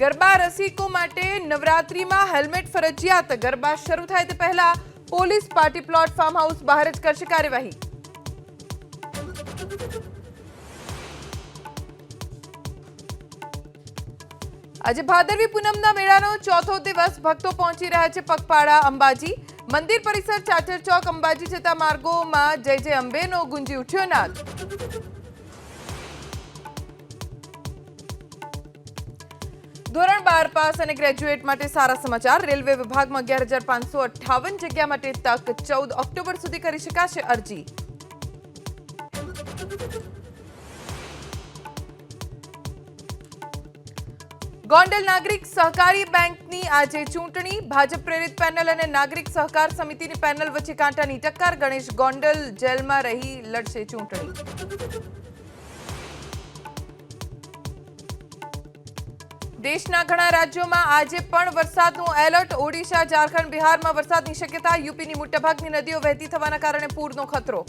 ગરબા રસિકો માટે નવરાત્રીમાં હેલ્મેટ ફરજિયાત। ગરબા શરૂ થાય તે પહેલા police party plot farm house બહાર જ કરશે કાર્યવાહી। આજે ભાદરવી પૂનમના મેળાનો ચોથો દિવસ। ભક્તો પહોંચી રહ્યા છે પગપાળા અંબાજી। મંદિર પરિસર, ચાચર ચોક, અંબાજી જતા માર્ગોમાં જય જય અંબેનો ગુંજી ઉઠ્યો નાદ। ધોરણ 12 પાસ અને ગ્રેજ્યુએટ માટે સારા સમાચાર। રેલવે વિભાગમાં 11,558 જગ્યા માટે તક। 14 ઓક્ટોબર સુધી કરી શકાશે અરજી। ગોંડલ નાગરિક સહકારી બેંકની આજે ચૂંટણી। ભાજપ પ્રેરિત પેનલ અને નાગરિક સહકાર સમિતિની પેનલ વચ્ચે કાંટાની ટક્કર। ગણેશ ગોંડલ જેલમાં રહી લડશે ચૂંટણી। દેશના ઘણા રાજ્યોમાં આજે પણ વરસાદનું એલર્ટ। ઓડિશા, ઝારખંડ, બિહારમાં વરસાદની શક્યતા। યુપીની મોટાભાગની નદીઓ વહેતી થવાના કારણે પૂરનો ખતરો।